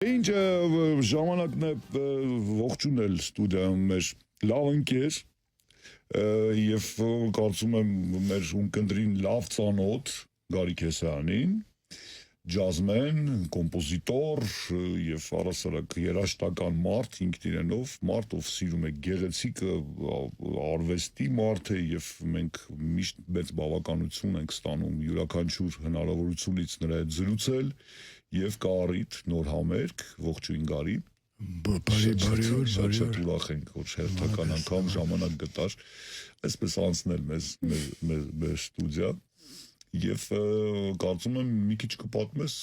Ինչ ժամանակն է ողջունել ստուդիայում մեր լավ ընկեր եւ կարծում եմ մեր ունկնդրին լավ ծանոթ Գարիկ Հեսյանին, ջազմեն, կոմպոզիտոր եւ առասարակ երաժշտական մարդ ինքն իրենով, մարդ ով սիրում է գեղեցիկը, արվեստի մարդ է եւ մենք միշտ մեծ բավականություն ենք ստանում յուրաքանչյուր հնարավորությունից նրա հետ զրուցել եւ կա առիթ նոր համերգ, ողջույն Գարի։ Շատ ուրախ ենք, որ հերթական անգամ ժամանակ գտար այսպես անցնել մեր ստուդիա եւ կարծում եմ մի քիչ կպատմես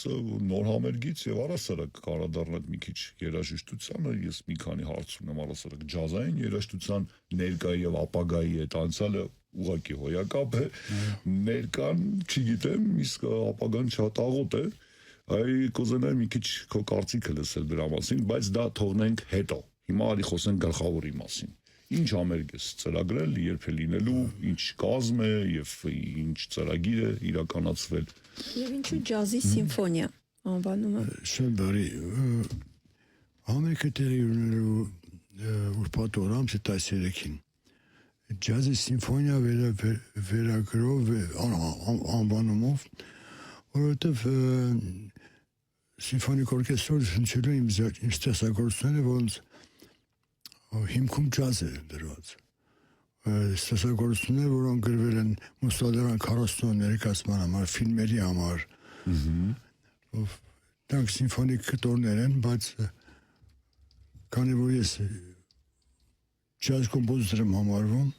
նոր համերգից եւ առասարակ կարադառնալ մի քիչ երաժշտությանը, ես մի քանի հարց ունեմ առասարակ ջազային երաժշտության ներկայի եւ ապագայի հետ, անցյալը ուղղակի հոյակապ է, ներկան չգիտեմ, իսկ ապագան չհատաղոտ է, այ կուզենայի մի քիչ քո կարծիքը լսել դրա մասին, բայց դա թողնենք հետո, հիմա արի խոսենք գլխավորի մասին, ինչ համերգ ես ծրագրել, երբ է լինելու, ինչ կազմ է եւ ինչ ծրագիր է իրականացվել։ Եվ ինչու ջազի սիմֆոնիա անվանումը։ Շատ բարի, համերգը տեղի ունենալու ուրբաթ օր ամսի 13-ին։ Ջազի սիմֆոնիա վերագրով անվանումով, որովհետև սիմֆոնիկ օրկեստրը հնչելու իմ ստեղծագործությունները, որոնց հիմքում ջազ է դրված։ Ստեղծագործությունները, որոնք գրվել են մուսուլման 40 ներկայացման համար, ֆիլմերի համար։ Դրանք սիմֆոնիկ կտորներ են, բայց քանի որ ես ջազ կոմպոզիտոր եմ համարվում,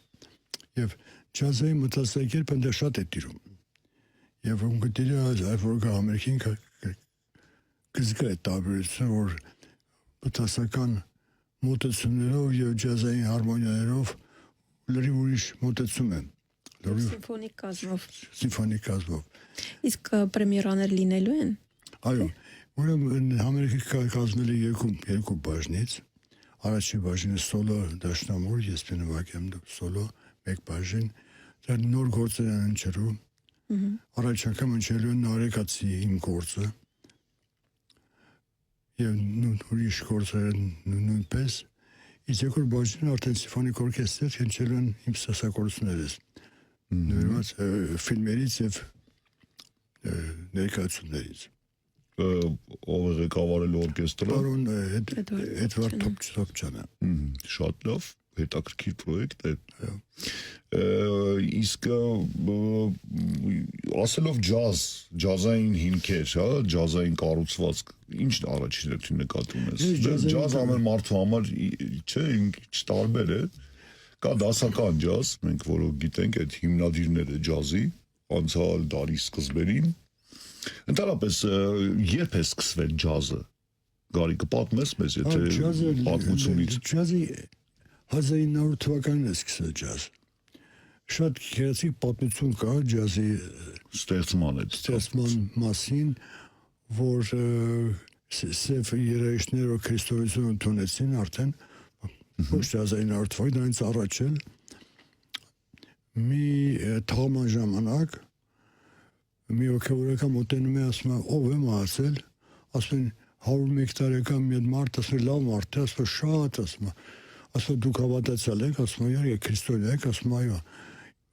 եւ ջազի մտածելակերպը այնտեղ շատ է տիրում։ Եվ ունկնդիրը այս որ համերգին կզգա այդ տարբերությունը, որ մտածական մոտեցումներով եւ ջազային հարմոնիաներով լրիվ ուրիշ մոտեցում են։ Սիմֆոնիկ կազմով։ Իսկ պրեմիերաներ լինելու են։ Այո, ուրեմն համերգը կազմել է երկու բաժնից։ Առաջին բաժինը սոլո դաշնամուր, ես նվագ եմ սոլո, մեկ բաժին, դա նոր գործեր են ընչելու։ Առաջ անգամ ընչելու են Նարեկացի իմ գործը եւ ուրիշ գործեր նույնպես, իսկ երկրորդ բաժինը արդեն սիմֆոնիկ օրկեստր ընչելու են իմ ստեղծագործություններից, նույնպես ֆիլմերից եւ ներկայացումներից։ Ով է ղեկավարել օրկեստրը։ Պարոն Էդվարդ Թոփչյանը։ Շատ լավ, հետաքրքիր պրոյեկտ է։ Իսկ ասելով ջազ, ջազային հիմքեր, հա, ջազային կառուցվածք, ի՞նչն առաջին հերթին նկատի ունես։ Ջազ ամեն մարդու համար չէ, տարբեր է։ Կա դասական ջազ, մենք որը գիտենք այդ հիմնադիրները ջազի, անցյալ դարի սկզբերին։ Ընդհանրապես երբ է սկսվել ջազը։ Գարի կպատմես մեզ, եթե պատմությունից։ Ջազի 1900 թվականին է սկսել ջազ։ Շատ գեղեցիկ պատմություն կա ջազի ստեղծման մասին, որ սև երաժիշտները քրիստոնեություն ընդունեցին արդեն ոչ 1900 թվականին, դրանից առաջ էլ մի թաղման ժամանակ մի հոգևորական մոտենում է, ասում է, ով է մահացել, ասում են 101 տարեկան մի մարդ, ասում է լավ մարդ է, ասում է շատ, ասում է դուք հավատացյալ եք, ասում է իհարկե քրիստոնյա եք, ասում է այո,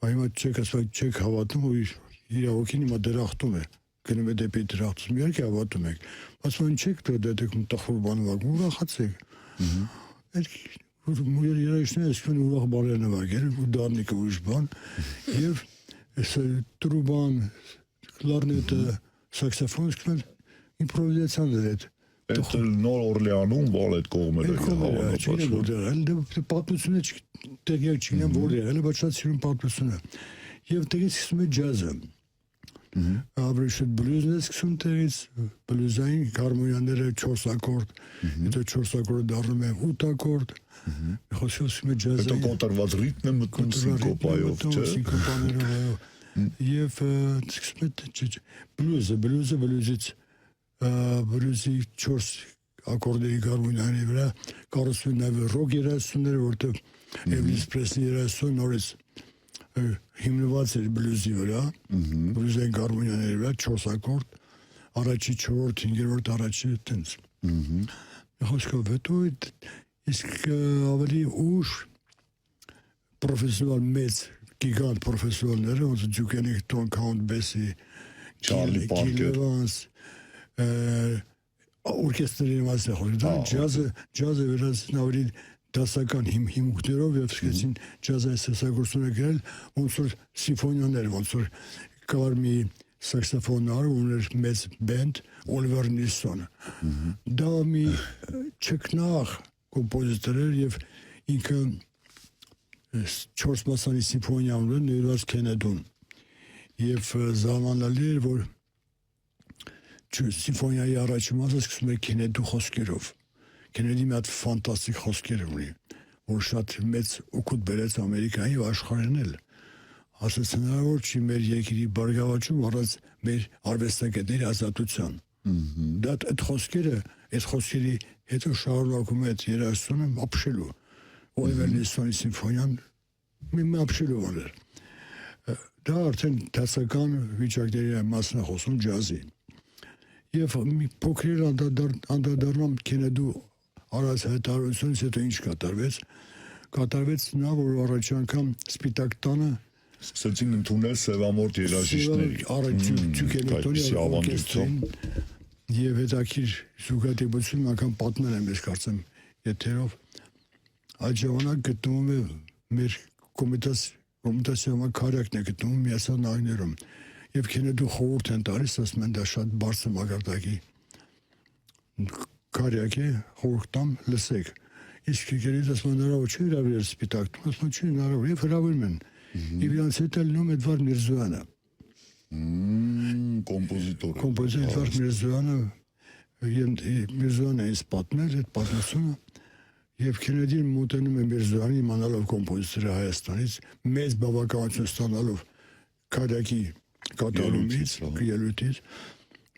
հիմա չեք հավատում, ու իր հոգին հիմա դրախտում է, գնում է դեպի դրախտում, իհարկե հավատում եք, ասում են չեք դեք տխուր բան նվագում, ուրախացեք։ Այդ երաժիշտները սկսում են ուրախ բաներ նվագել, ու դառնիկը ուրիշ բան, եւ տրուբան, կլարնետը, սաքսոֆոնը սկսում են իմպրովիզացիաներ հետ։ Այդ Նոր Օրլեանում վալ այդ կողմերը հավանաբար։ Պատմությունը տեղյակ չգիտեմ որ եղել է, բայց շատ սիրուն պատմություն է։ Եվ տեղից սկսում է ջազը։ Ավելի շատ բլյուզն է սկսում տեղից, բլյուզային հարմոնիաները 4 ակորդ, հետո 4 ակորդը դառնում է 8 ակորդ։ Խոսքը սկսում է ջազը։ Հետո կոտրված ռիթմ է մտնում սինկոպայով, չէ՞։ Սինկոպաներով, եւ սկսում է բլյուզից բլյուզի 4 ակորդերի հարմոնիաների վրա կառուցվում են նաև ռոք երաժշտությունները, որտեղ Elvis Presley երաժշտությունը նորից հիմնված էր բլյուզի վրա, բլյուզային հարմոնիաների վրա 4 ակորդ, առաջի 4-րդ, 5-րդ, առաջի տենց։ Խոսքով հետո իսկ ավելի ուշ պրոֆեսիոնալ մեծ գիգանտ պրոֆեսիոնալները ոնց Duke Ellington, Count Basie, Charlie Parker, օրկեստրի մասը խորհրդա ջազը վերածին ավելի դասական հիմունքներով եւ սկսեցին ջազային ստեղծագործությունը գրել ոնց որ սիմֆոնիաներ ոնց որ կար մի սաքսոֆոնար ուներ մեծ բենդ Օլիվեր Նիլսոնը դա մի չքնաղ կոմպոզիտոր էր եւ ինքը 4 մասանի սիմֆոնիա ուներ նվիրված Քենեդուն եւ զարմանալի էր որ սիմֆոնիայի առաջին մասը սկսում է Քենեդու խոսքերով Քենեդի մի հատ ֆանտաստիկ խոսքեր ունի որ շատ մեծ օգուտ բերեց Ամերիկայի եւ աշխարհին էլ ասես հնարավոր չի մեր երկրի բարգավաճում առանց մեր արվեստագետների ազատության դա այդ խոսքերի հետո շարունակում է երաժշտությունը ապշելու Օլիվեր Նիլսոնի սիմֆոնիան մի ապշելու էր դա արդեն դասական վիճակների մասն է խոսում ջազի եւ մի փոքր անդրադառնամ Քենեդու արած հայտարարությունից հետո ինչ կատարվեց նա որ առաջ անգամ Սպիտակ տանը սկսեցին ընդունել սևամորթ երաժիշտների եւ հետաքրիր զուգադիպություն անգամ պատմել եմ ես կարծեմ եթերով այդ ժամանակ գտնվում է մեր կոմիտասիոն քարյակն է գտնվում Միացյալ Նահանգներում եւ Քենեդու խորհուրդ են տալիս ասում են դա շատ բարձր մակարդակի քարյակ է խորհուրդամ լսեք իսկ գերիզ ասում են հրավեր չի հրավիրել Սպիտակ ասում չի հրավեր եւ հրավիրում են եւ իրանց հետ էլ նոմ Էդվարդ Միրզոյանը կոմպոզիտոր Էդվարդ Միրզոյանը Միրզոյանը ինձ պատմել այդ պատմությունը եւ Քենեդին մոտենում է Միրզոյանի իմանալով կոմպոզիտորը Հայաստանից մեծ բավականություն ստանալով քարյակի կատարումից ելույթից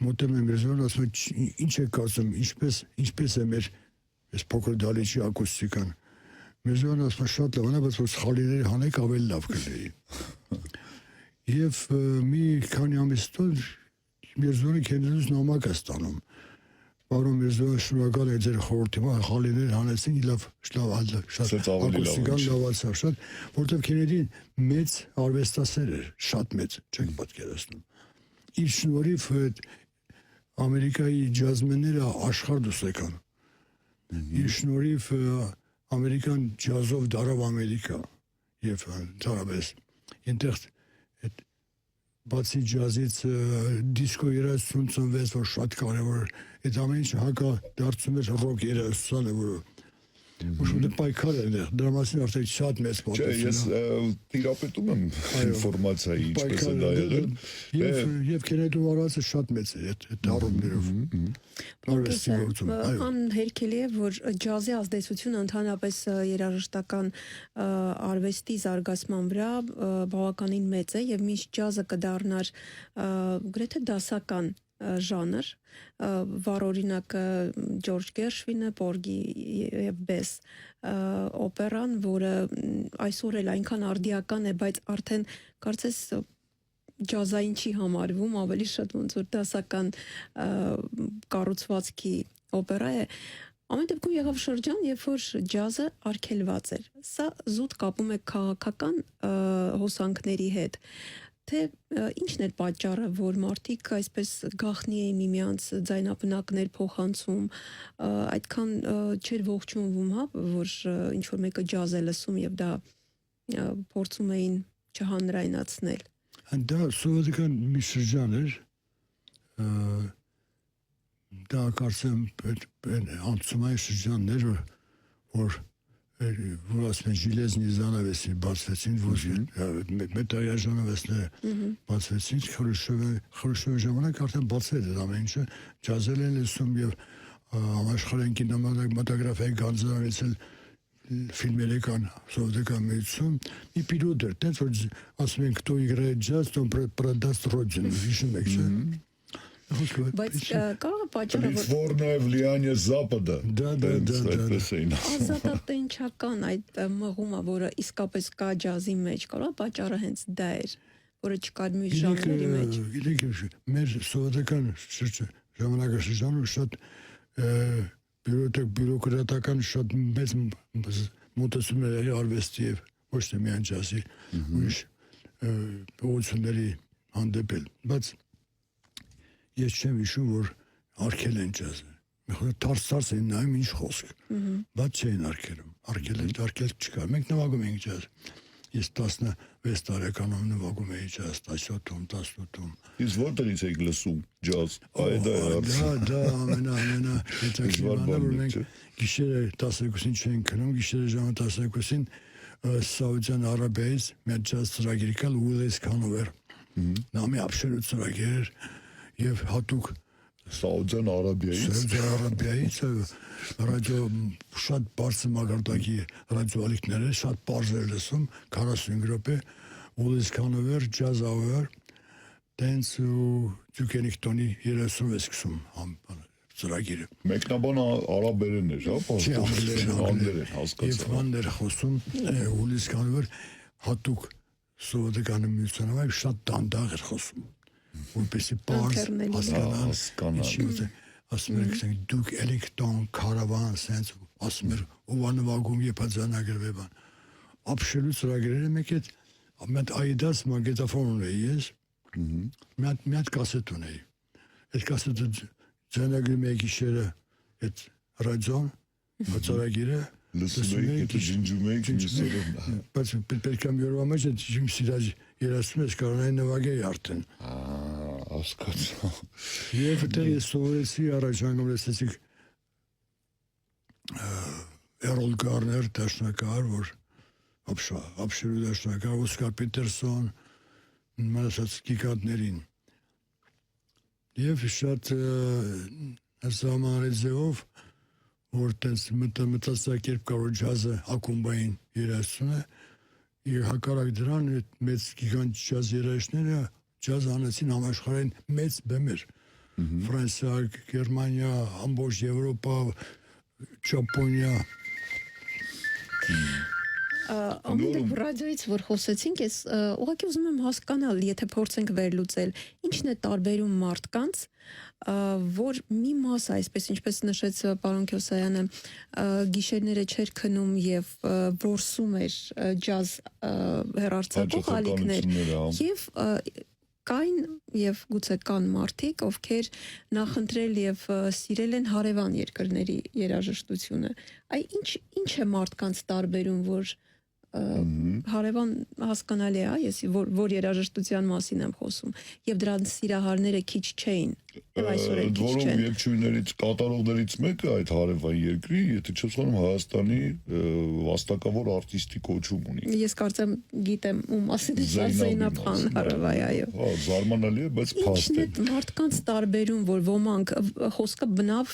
մոտենում է Միրզոյանը ասում է ինչ է կարծում ինչպես է մեր այս փոքր դալիճի ակուստիկան Միրզոյանը ասում է շատ լավ է բայց որ սխալիների հանեք ավելի լավ կլինի եւ մի քանի ամիս հետո Միրզոյանը Քենեդուց նամակ է ստանում Պարոն Միրզոյան շնորհակալ եմ ձեր խորհրդի համար խալիներ հանեցին լավ շատ ակուստիկան լավացավ շատ որտեղ Քենեդին մեծ արվեստասեր էր շատ մեծ չեք պատկերացնում իր շնորհիվ Ամերիկայի ջազմենները աշխարհ դուրս եկան իր շնորհիվ ամերիկան ջազով դարավ Ամերիկա եւ դարավես այնտեղ բացի ջազից դիսկո երաժշտություն ծնվեց որ շատ կարեւոր այդ ամեն ինչը հակա դարձում էր ռոք երաժշտությանը որ Ուշուտ պայքար է դրա մասին արդեն շատ մեծ պատասխան։ Ես տիրապետում եմ ինֆորմացիայի ինչպես է դա եղել։ Եվ Քենեդու արածը շատ մեծ է այդ առումներով։ Անհերքելի է որ ջազի ազդեցությունը ընդհանրապես երաժշտական արվեստի զարգացման վրա բավականին մեծ է եւ միշտ ջազը կդառնար գրեթե դասական ժանր վառօրինակը Ջորջ Գերշվինը Պորգի եւ Բես օպերան որը այսօր էլ այնքան արդիական է բայց արդեն կարծես ջազային չի համարվում ավելի շատ ոնց որ դասական կառուցվածքի օպերա է ամեն դեպքում եղավ շրջան երբ որ ջազը արգելված էր սա զուտ կապում է քաղաքական հոսանքների հետ թե ինչն էր պատճառը, որ մարդիկ այսպես գաղտնի էին միմյանց ձայնապնակներ փոխանցում, այդքան չէր ողջունվում, հա, որ ինչ որ մեկը ջազ է լսում եւ դա փորձում էին չհանրայնացնել։ Դա սովետական մի շրջան էր, դա կարծեմ անցումային շրջաններ, որ ասում են ժիլեզնի զանավեսին բացվեցին, մետաղյա ժանավեսները բացվեցին, Խրուշչովի ժամանակ արդեն բացվել էր ամեն ինչը, ջազել են լսում եւ համաշխարհային կինեմատոգրաֆիայի գանձարանից էլ ֆիլմերի կան սովետական միություն, մի պիրոդ էր, տենց որ ասում են кто играет джаз, тот продаст родину, հիշում եք, չէ՞։ Բայց կա պատճառը Լիտվորնիա влияние Запада։ Դա ազատատենչական այդ մղումը, որը իսկապես կա ջազի մեջ, կարա պատճառը հենց դա էր, որը չկար մյուս ժանրերի մեջ։ Գիտեք, մեր սովետական ժամանակաշրջանում շատ բյուրոկրատական շատ մեծ մոտեցումներ արվեստի եւ ոչ թե միայն ջազի ուրիշ փոխությունների հանդեպել, բայց ես չեմ հիշում, որ արգել են ջազը։ Թարս են նայում ինչ խոսք, բայց չէին արգել չկա։ Մենք նվագում ենք ջազ։ Ես 16 տարեկանում նվագում էի ջազ, 17-ում, 18-ում։ Իսկ որտեղից եք լսում ջազ։ Դա ամենա հետաքրքիրը, որ մենք գիշերը 12-ին չենք քնում, գիշերը ժամը 12-ին Սաուդյան Արաբիայից մեր ջազ ծրագիր կալ Ուիլես Քանովեր։ Նա մի ապշելու ծրագիր եւ հատուկ Սաուդյան Արաբիայից ռադիո շատ բարձր մագարտակի ռադիոալիքներ է, շատ բարձր է լսում 45 րոպե Ուիլես Քանովեր ջազ hour dance ու Duke-Ellington-ի 36 ծրագիրը։ Մեկնաբան արաբերեն էր, հա, անգլերեն հասկացա։ Եվ մաններ խոսում Ուիլես Քանովեր հատուկ սովետական միությունով շատ դանդաղ էր խոսում։ Որպեսի բարձ հասկանան, ասում էր Duke-Ellington, Caravan, sense, ասում էր ով նվագում եփածանագրվեբան։ Ապշելու ծրագրերը մեկ այդ ամենտ Aidas մագետաֆոն ունեի ես։ Մի հատ կասետ ունեի։ Այդ կասետը ձայնագրում էի գիշերը այդ ռադիոն, ծրագիրը լսում էի, ջնջում էի միսերը։ Բայց պետք է մի օրվա մեջ այդ իմ սիրած երազում ես կարողանայի նվագեի արդեն։ Հասկացա։ Եվ դե ես սովորեցի առաջ անգամ լսեցի Էրոլ Գարներ դաշնակահար, որ ապշելու դաշնակահար, Օսկար Պետերսոն, մասած գիգանտներին։ Եվ շատ զամանրեզեով, որ տենց մտածակերպ կարող ջազը ակումբային երաժշտություն է, եւ հակառակ դրան մեծ գիգանտ ջազ երաժիշտները ջազ անեցին համաշխարհային մեծ բեմեր։ Ֆրանսիա, Գերմանիա, ամբողջ Եվրոպա, Ճապոնիա։ Ամեն ռադիոից որ խոսեցինք, ես ուղղակի ուզում եմ հասկանալ, եթե փորձենք վերլուծել, ինչն է տարբերում մարդկանց, որ մի մասը, այսպես ինչպես նշեց պարոն Քյոսայանը, գիշերները չէր քնում եւ որսում էր ջազ հեռարձակող ալիքներ եւ կային եւ գուցե կան մարդիկ, ովքեր նախընտրել եւ սիրել են հարևան երկրների երաժշտությունը։ Այ ինչ է մարդկանց տարբերում, որ հարևան հասկանալի է, ես որ երաժշտության մասին եմ խոսում եւ դրանց սիրահարները քիչ չէին եւ այսօր էլ քիչ չեն։ Որոնք երկչույներից կատարողներից մեկը այդ հարևան երկրի, եթե չեմ սխալվում, Հայաստանի վաստակավոր արտիստի կոչում ունի։ Ես կարծեմ գիտեմ ում մասին է Զեյնաբ Խանհարովայ, այո։ Հա, զարմանալի է, բայց փաստ է։ Ինչն է մարդկանց տարբերում, որ ոմանք խոսքը բնավ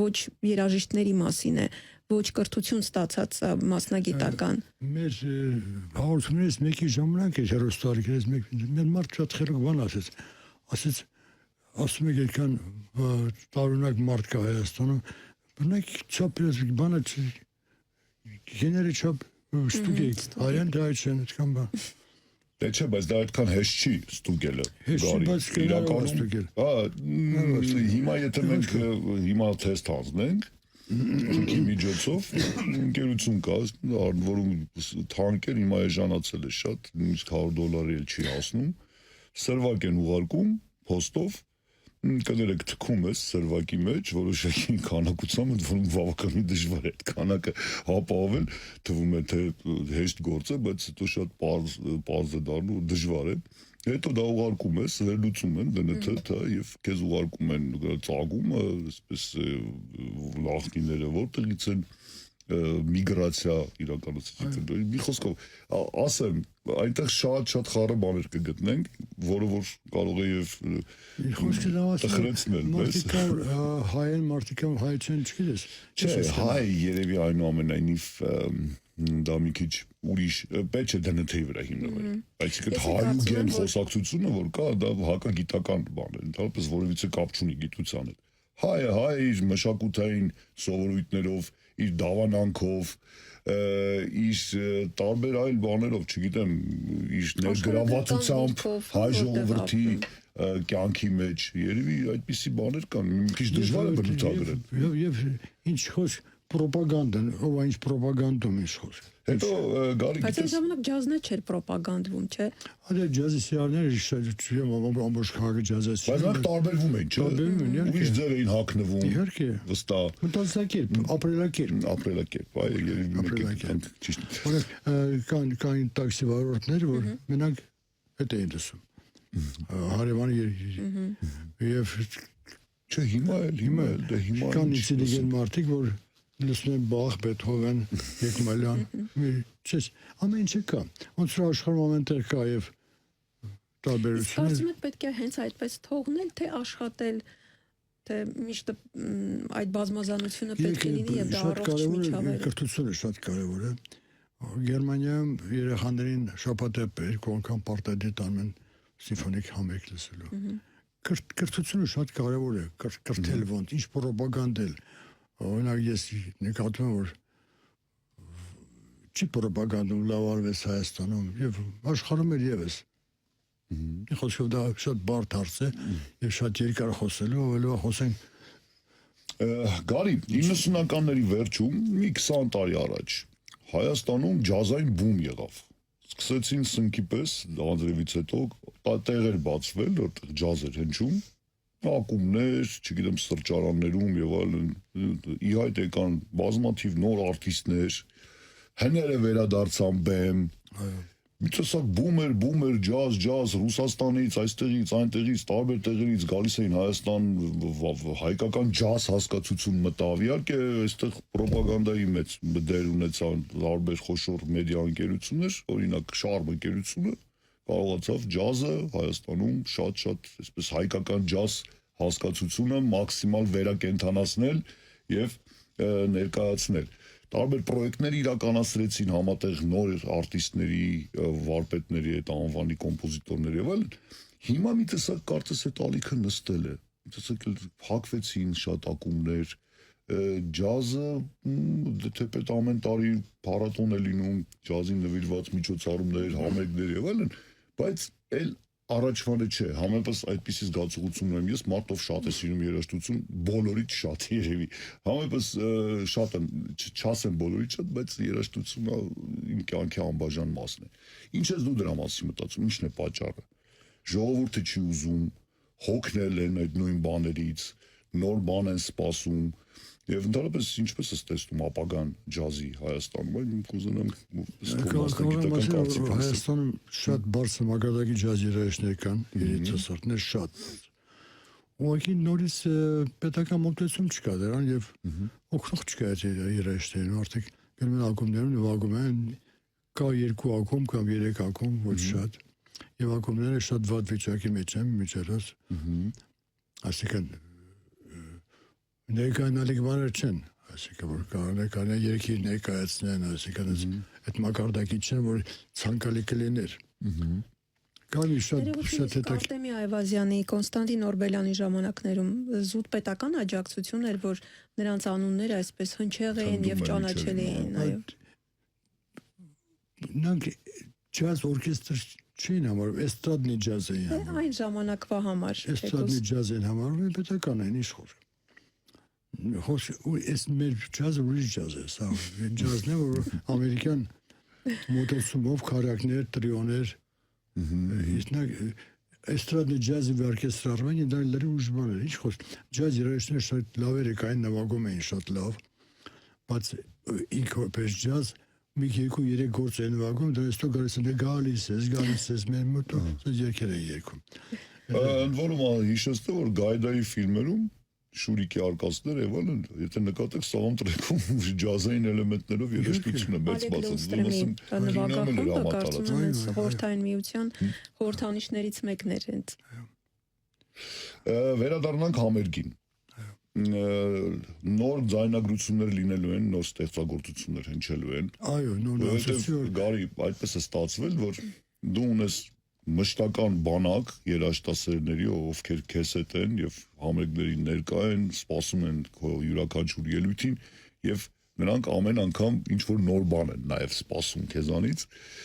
ոչ երաժիշտների մասին է, ոչ կրթություն ստացած մասնագիտական։ Մեր հաղորդումներից մեկի ժամանակ է հերոստարիկներից մեր մարդ շատ խելոք բան ասեց, ասում եք եկան տարօրինակ մարդ կա Հայաստանում, բնակ չափ բանը գեները չափ ստուգեք, արյան դա չեն այդքան բան։ Դե չէ, բայց դա այդքան հեշտ չի ստուգելը։ Իրականում, հիմա եթե մենք հիմա թեստ հանձնենք, Çünki միջոցով ընկերություն կա, որում թանկեր հիմա էժանացել է շատ, նույնիսկ $100 էլ չի հասնում, սրվակ են ուղարկում փոստով, կներեք թքում ես սրվակի մեջ, որոշակի քանակությամբ, որոնք բավականին դժվար է այդ քանակը ապահովել, թվում է թե հեշտ գործ է, բայց հետո շատ պարզ է դառնում, դժվար է։ Հետո դա ուղարկում ես, վերլուծում են դնթ եւ քեզ ուղարկում են ծագումը, այսպես լախտիները, որտեղից են միգրացիա իրականացիք։ Մի խոսքով, ասեմ, այնտեղ շատ խառը բաներ կգտնենք, որը որ կարող է եւ տխրեցնել, բայց հայեն մարդիկան հայ չեն չգիտես։ Չէ, հայ երևի այնուամենայնիվ դա մի քիչ ուրիշ պետք է դնթի վրա հիմնվել։ Այսինքն հայուգեն խոսակցությունը որ կա, դա հակագիտական բան է, ընդհանրապես որևիցե կապ չունի գիտության հետ։ հայը հայ իր մշակութային սովորույթներով, իր դավանանքով, իր տարբեր այլ բաներով, չգիտեմ, իր ներգրավվածությամբ հայ ժողովրդի կյանքի մեջ երևի այդպիսի բաներ կան, մի քիչ դժվար է բնութագրել։ Եվ ինչ խոսք պրոպագանդան, ով այն պրոպագանդում ինչ խոսք։ Հետո գարի Բայց այն ժամանակ ջազն չէր պրոպագանդվում, չէ։ Այլ ջազի սիրարները ամբողջ քաղաքը ջազի։ Բայց նրանք տարբերվում են, չէ։ Տարբերվում են, Ուրիշ ձև էին հագնվում։ Իհարկե։ Վստահ։ Մտածակերպ, ապրելակերպ։ Ապրելակերպ, այ երևի Ապրելակերպ։ ճիշտ։ Օրինակ կան տաքսի վարորդներ, որ մենակ հետ էին լսում։ Հարևանի եւ Չէ, հիմա էլ, դե հիմա կան ինտելիգենտ մարդիկ, որ լսում են Բախ, Բեթհովեն, Եկմալյան, չես, ամեն ինչը կա։ Ոնց որ աշխարհում ամենտեղ կա եւ տարբերություններ։ Կարծում եք պետք է հենց այդպես թողնել, թե աշխատել, թե միշտ այդ բազմազանությունը պետք է լինի եւ դա առողջ միջավայր։ Կրթությունը շատ կարեւոր է։ Գերմանիայում երեխաներին շաբաթը երկու անգամ պարտադիր տանում են սիմֆոնիկ համերգ լսելու։ Կրթությունը շատ կարեւոր է, կրթել ոնց, ինչ պրոպագանդել։ Օրինակ ես նկատում եմ, որ չի պրոպագանդում լավ արվես Հայաստանում եւ աշխարհում էլ եւս։ Խոսքով դա շատ բարդ հարց է եւ շատ երկար խոսելու, ովելով խոսենք Գարի 90-ականների վերջում մի 20 տարի առաջ Հայաստանում ջազային բում եղավ։ Սկսեցին սնկի պես դանդրևից հետո տեղեր բացվել, որտեղ ջազ էր հնչում, ակումբներ, չգիտեմ, սրճարաններում եւ այլն ի հայտ եկան բազմաթիվ նոր արտիստներ, հները վերադարձան բեմ, մի տեսակ բումեր, ջազ, Ռուսաստանից, այստեղից, այնտեղից, տարբեր տեղերից գալիս էին Հայաստան, հայկական ջազ հասկացություն մտավ, իհարկե այստեղ պրոպագանդայի մեծ դեր ունեցան տարբեր խոշոր մեդիա ընկերություններ, օրինակ Շարմ ընկերությունը կարողացավ ջազը Հայաստանում շատ այսպես հայկական ջազ հասկացությունը մաքսիմալ վերակենդանացնել եւ ներկայացնել։ Տարբեր պրոյեկտներ իրականացրեցին համատեղ նոր արտիստների, վարպետների հետ անվանի կոմպոզիտորների եւ այլն։ Հիմա մի տեսակ կարծես այդ ալիքը նստել է։ Մի տեսակ հակվեցին շատ ակումբներ, ջազը թեպետ ամեն տարի փառատոն է լինում, ջազին նվիրված միջոցառումներ, համերգներ եւ այլն, բայց այլ առաջվանը չէ, համեմատած այդպիսի զգացողություն ունեմ ես, մարդով շատ է սիրում երաժշտություն, բոլորից շատ երևի, համեմատած շատ եմ, չասեմ բոլորից շատ, բայց երաժշտությունը իմ կյանքի անբաժան մասն է։ Ինչ ես դու դրա մասին մտածում, ինչն է պատճառը։ Ժողովուրդը չի ուզում, հոգնել են այդ նույն բաներից, նոր բան են սպասում, եւ ընդհանրապես ինչպես է տեսնում ապագան ջազի Հայաստանում, այն կուզենամ մասնագիտական կարծիք Հայաստանում շատ բարձր մակարդակի ջազ երաժիշտներ կան, երիտասարդներ շատ։ Ուղղակի նորից պետական մոտեցում չկա դրան եւ օգնող չկա այդ երաժիշտերին, արդեն գնում են ակումբներում նվագում են, կա 2 ակումբ կամ 3 ակումբ, ոչ շատ։ Եվ ակումբները շատ վատ վիճակի մեջ են միջերս։ Այսինքն ներկայանալիք բաներ չեն, այսինքն որ կարող է երկի ներկայացնեն, այսինքն այդ մակարդակի չեն, որ ցանկալի կլիներ։ Կան շատ հետաքրքիր Արտեմի Այվազյանի, Կոնստանտին Օրբելյանի ժամանակներում զուտ պետական աջակցություն էր, որ նրանց անունները այսպես հնչեղ էին եւ ճանաչել էին, այո։ Նրանք ջազ օրկեստր չէին համարվում, էստրադնի ջազ էին համարվում։ Այն ժամանակվա համար։ Էստրադնի ջազ էին համարվում, պետական էին, ինչ խոր։ Այս մեր ջազը ուրիշ ջազ է, սա ջազն է, որ ամերիկյան մոտեցումով քարակներ, տրիոներ, էստրադնի ջազի օրկեստրարվան, դա լրի ուրիշ բան էր, ինչ խոսք, ջազ երաժիշտներ շատ լավեր եկային, նվագում էին շատ լավ, բայց ինքը պես ջազ, մի 2-3 գործ են նվագում, դա եստո գալիս ես, մեր մոտ, երկեր են երգում։ Ընդ որում հիշեցնեմ, որ Գայդայի ֆիլմերում Շուրիկի արկածներ եւ այլն, եթե նկատեք սաղամ տրեքում ջազային էլեմենտներով երաժշտություն է մեծ բացում։ Նվագախումբը կարծում եմ խորհրդային միության խորհրդանիշներից մեկն էր հենց։ Վերադառնանք համերգին։ Նոր ձայնագրություններ լինելու են, նոր ստեղծագործություններ հնչելու են։ Այո, նոր Գարի այդպես է ստացվել, որ դու ունես մշտական բանակ երաժշտասերների, ովքեր քեզ հետ են եւ համերգների ներկա են, սպասում են քո յուրաքանչյուր ելույթին եւ նրանք ամեն անգամ ինչ որ նոր բան են նաեւ սպասում քեզանից։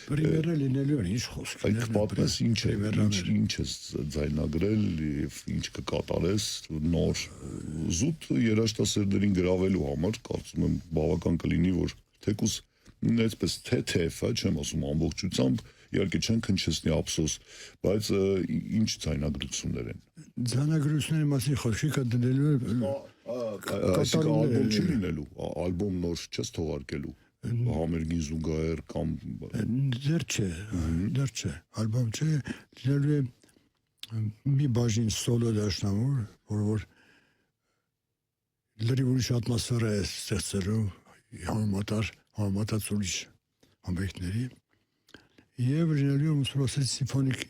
Պրիմերը լինելու են, ինչ խոսք։ Այդ պատմես ինչ է, ինչ է ձայնագրել եւ ինչ կկատարես նոր զուտ երաժշտասերներին գրավելու համար, կարծում եմ բավական կլինի, որ թեկուս այսպես թեթև, չեմ ասում ամբողջությամբ, իհարկե չեն քնչեցնի ափսոս, բայց ինչ ձայնագրություններ են։ Ձայնագրությունների մասին խոսքի կա դնելու Այսինքն ալբոմ չի լինելու, ալբոմ նոր չես թողարկելու, համերգին զուգահեռ կամ դեռ չէ, ալբոմ չէ, լինելու է մի բաժին սոլո դաշնամուր, որ լրիվ ուրիշ ատմոսֆերա է ստեղծելու համեմատած ուրիշ համերգների եւ լինելու է ուսումնասիրել սիմֆոնիկ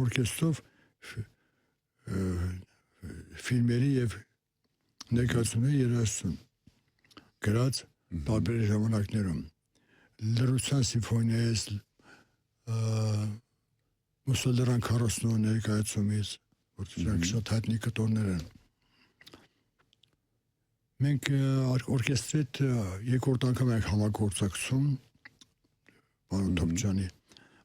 օրկեստրով ֆիլմերի եւ ներկայացումների երաժշտություն գրած տարբեր ժամանակներում լրության սիմֆոնիայից մուսուլման քարոսնո ներկայացումից որ դրանք շատ հայտնի կտորներ են մենք օրկեստրի հետ երկրորդ անգամ ենք համագործակցում պարոն Թոմջյանի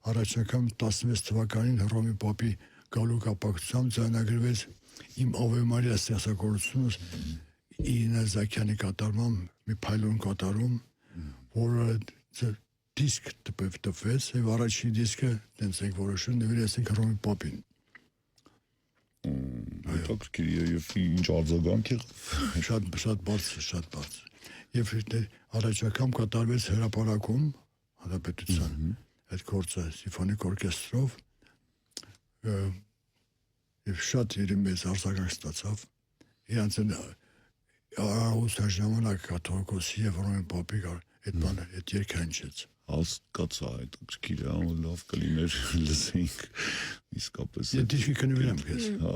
առաջին անգամ 16 թվականին Հռոմի Պապի գալու կապակցությամբ ձայնագրվեց իմ Ave Maria ստեղծագործությունս Իրինա Զաքյանի կատարմամբ մի փայլուն կատարում, որը դիսկ տպվեց եւ առաջին դիսկը տենց ենք որոշում նվիրեցինք Հռոմի Պապին։ Հետաքրքիր եւ ինչ արձագանք է շատ բարձր։ Եվ առաջին անգամ կատարվեց հրապարակում հանրապետության այդ գործը սիմֆոնիկ օրկեստրով եւ շատ իրենց արձագանք ստացավ։ Իրանց Աուս ժամանակ կաթողիկոսի եւ Հռոմի Պապի այդ բանը այդ երգը հնչեց։ Հասկացա, հետաքրքիր է, լավ կլիներ լսենք իսկապես։ Ես դիշի կնվիրեմ քեզ։ Հա,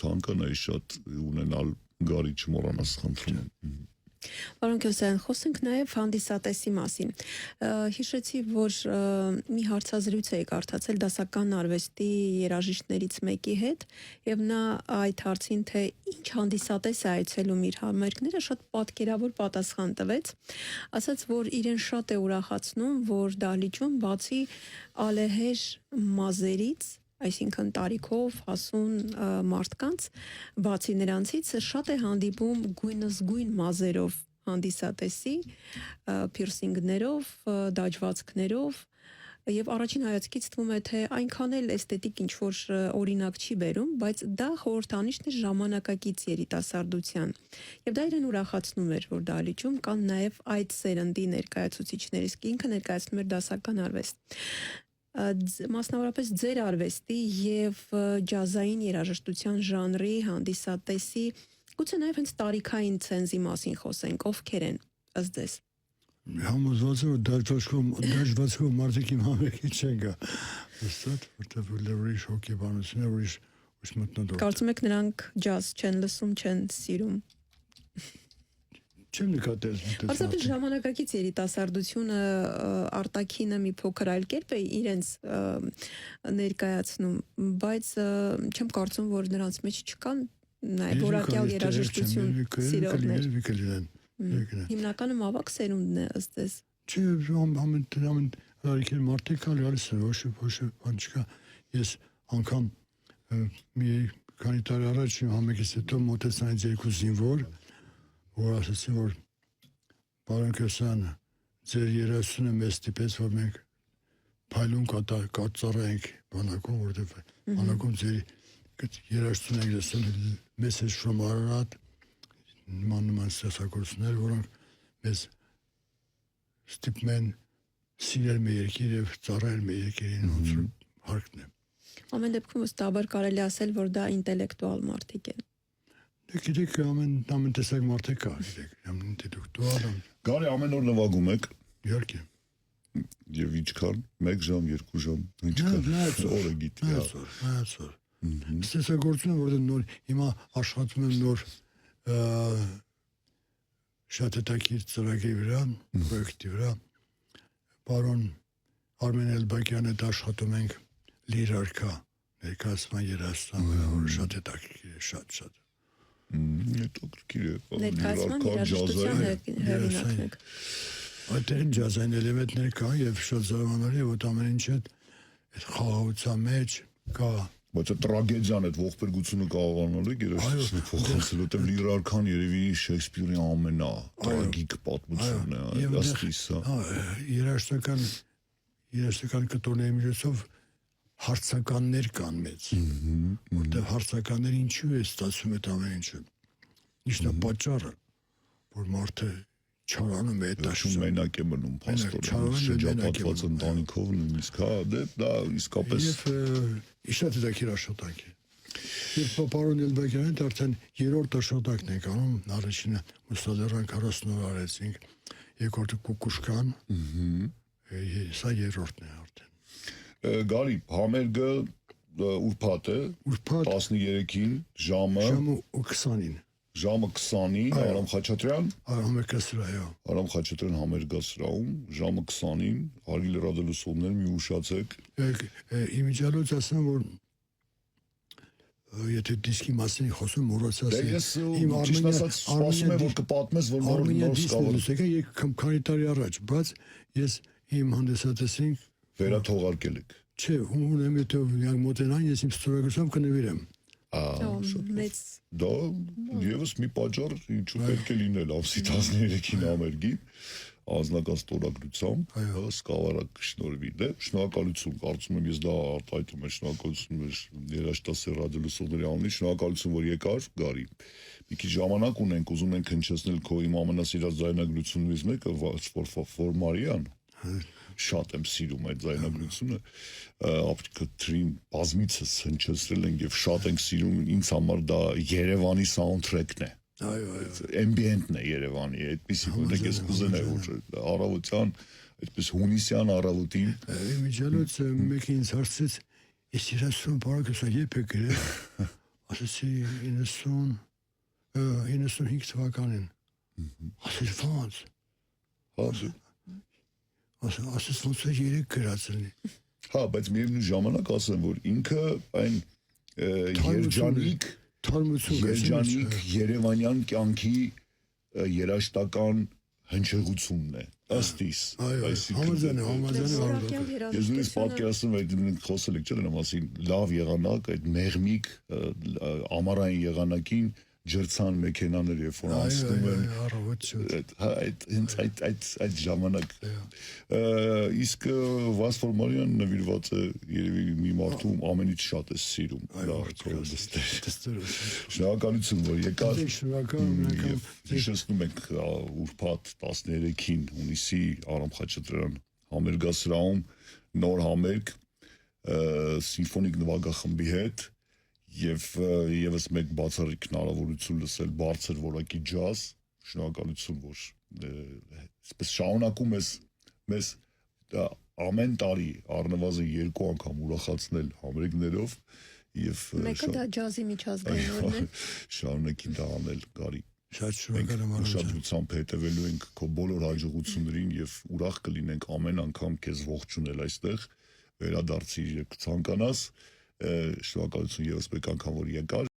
ցանկանայի շատ ունենալ գարի չմոռանաս խնդրում եմ։ Պարոն Քյոսյան, խոսենք նաև հանդիսատեսի մասին։ Հիշեցի, որ մի հարցազրույց էի կարդացել դասական արվեստի երաժիշտներից մեկի հետ, եւ նա այդ հարցին, թե ինչ հանդիսատես է այցելում իր համերգները, շատ պատկերավոր պատասխան տվեց։ Ասաց, որ իրեն շատ է ուրախացնում, որ դահլիճում բացի ալեհեր մազերից այսինքն տարիքով հասուն մարդկանց, բացի նրանցից շատ է հանդիպում գույնզգույն մազերով հանդիսատեսի, փիրսինգներով, դաջվածքներով եւ առաջին հայացքից թվում է, թե այնքան էլ էսթետիկ ինչ-որ օրինակ չի բերում, բայց դա խորհրդանիշն է ժամանակակից երիտասարդության։ Եվ դա իրեն ուրախացնում էր, որ դահլիճում կան նաեւ այդ սերնդի ներկայացուցիչներ, իսկ ինքը ներկայացնում էր դասական արվեստ։ Մասնավորապես ձեր արվեստի եւ ջազային երաժշտության ժանրի հանդիսատեսի գուցե նաեւ հենց տարիքային ցենզի մասին խոսենք, ովքեր են ըստ ձեզ։ Համոզված եմ, դաջվածքով մարդիկ իմ համերգի չեն գա։ Ոստատ, որտեղ ուրիշ հոգեբանություն է, ուրիշ մթնոլորտ։ Կարծում եք նրանք ջազ չեն լսում, չեն սիրում։ Չեմ նկատել։ Պարզապես ժամանակակից երիտասարդությունը արտաքինը մի փոքր այլ կերպ է իրենց ներկայացնում, բայց չեմ կարծում, որ նրանց մեջ չկան նաև որակյալ երաժշտություն սիրողներ։ Հիմնականում ավակ սերունդն է ըստ ձեզ։ Չէ, ամեն հարիկեր մարդիկ կան գալիս են, ոչ բան չկա։ Ես անգամ մի քանի տարի առաջ համերգից հետո մոտեցա ինձ երկու զինվոր որ ասացին, որ պարոն Քյոսյան, ձեր երաժշտությունը մեզ ստիպեց, որ մենք փայլուն կատարենք բանակում, որտեղ բանակում ձեր երաժշտությունը ենք լսել, մեզ հետ շոմարատ, նման ստեղծագործություններ, որոնք մեզ ստիպում են սիրել մեր երկիր եւ ծառայել մեր երկիրին, ոնց հարկն է։ Ամեն դեպքում վստահաբար կարելի ասել, որ դա ինտելեկտուալ մարդիկ են։ Գիտեք, ամեն տեսակ մարդիկ կա, գիտեք, ամեն ինտելեկտուալ։ Գարի ամեն օր նվագում եք։ Իհարկե։ Եվ ինչքան, 1 ժամ, 2 ժամ, ինչքան օրը գիտի։ Նայած օր։ Ստեղծագործությունը, որտեղ նոր հիմա աշխատում եմ նոր շատ հետաքրքիր ծրագրի վրա, պրոյեկտի վրա։ Պարոն Արմեն Էլբակյանի հետ աշխատում ենք լիրարքա ներկայացման երաժշտության վրա, որ շատ հետաքրքիր է, շատ։ Հետաքրքիր է։ Ներկայացման երաժշտության հեղինակն եք։ Այդտեղ ջազային էլեմենտներ կան եւ շատ զարմանալի է, որ ամեն ինչը այդ խաղաղության մեջ կա։ Բայց այդ տրագեդիան, այդ ողբերգությունը կարողանալ է երաժշտությունը փոխանցել, որտեղ լիրարքան երևի Շեքսպիրի ամենատրագիկ պատմությունն է, աստիս, երաժշտական կտորների միջոցով հարցականներ կան մեծ, որտեղ հարցականները ինչու է ստացվում այդ ամեն ինչը։ Ինչն է պատճառը, որ մարդը չարանում է այդ դաշում մենակ է մնում փաստորեն, շրջապատված ընտանիքով նույնիսկ, հա, դա իսկապես շատ հետաքրքիր աշխատանք է։ Երբ պարոն Էլբեկյանն արդեն երրորդ աշխատանքն ենք անում, առաջինը Մուստադարան 40 օր արեցինք, երկրորդը Կուկուշկան, սա երրորդն է արդեն։ Գարի, համերգը ուրբաթ է, 13-ին, ժամը 20-ին։ Ժամը 20-ին Արամ Խաչատրյան համերգասրահ, Արամ Խաչատրյան համերգասրահում ժամը 20-ին հարգելի լրատվություններ մի ուշացեք։ Իմիջիալոց ասեմ, որ եթե դիսկի մասին խոսում մոռացած եմ։ Ես ճիշտ ասած սպասում եմ, որ կպատմես, որ նոր սկավառակ։ Եկա քանի տարի առաջ, բայց ես իմ հանդիսատեսին վերաթողարկել եք։ Չէ, ունեմ եթե մոտենան, ես իմ ստորագրությամբ կնվիրեմ։ Մեծ Դա եւս մի պատճառ ինչու պետք է լինել ամսի 13-ին համերգին անձնական ստորագրությամբ սկավառակ կշնորհվի դե շնորհակալություն կարծում եմ ես դա արտահայտում եմ շնորհակալություն երաժշտասեր ռադիոլսողների անունից շնորհակալություն որ եկար Գարի մի քիչ ժամանակ ունենք ուզում ենք հնչեցնել քո իմ ամենասիրած ձայնագրություններից մեկը Ֆորմարյան շատ եմ սիրում այդ ձայնագրությունը ապրիկա թրին բազմիցս հնչեցրել ենք եւ շատ ենք սիրում ինձ համար դա Երևանի սաունդթրեքն է ambient-ն է Երևանի այդպեսի որտեղ ես կուզենայի որ առավոտյան այդպես հունիսյան առավոտին միջալոց մեկը ինձ հարցրեց ես 30 բարակը սա երբ է գրել ասեցի 95 թվականին ասել ո՞նց ասես ոնց է երեք գրածնի հա բայց միևնույն ժամանակ ասեմ որ ինքը այն երջանիկ երևանյան կյանքի երաժշտական հնչեղությունն է ըստ իս այսինքն ես նույնիսկ պատկերացնում եմ խոսել եք չէ՞ դրա մասին լավ եղանակ այդ մեղմիկ ամառային եղանակին ջրցան մեքենաներ երբ որ անցնում են այդ ժամանակ իսկ Վասֆորմարյան նվիրված է երևի մի մարդու ամենից շատ է սիրում շնորհակալություն որ եկար հիշեցնում ենք ուրբաթ 13-ին հունիսի Արամ Խաչատրյան համերգասրահում նոր համերգ սիմֆոնիկ նվագախմբի հետ Եվ եւս մեկ բացառիկ հնարավորություն լսել բարձր որակի ջազ, շնորհակալություն, որ այսպես շարունակում ես մեզ ամեն տարի առնվազն 2 անգամ ուրախացնել համերգներով եւ մեկը դա ջազի միջազգայինն է։ Շարունակի դա անել, Գարի։ Շատ շնորհակալ եմ ուշադրությամբ հետևելու ենք քո բոլոր հաջողություններին եւ ուրախ կլինենք ամեն անգամ քեզ ողջունել այստեղ, վերադարձի երբ ցանկանաս Շնորհակալություն եւս մեկ անգամ որ եկար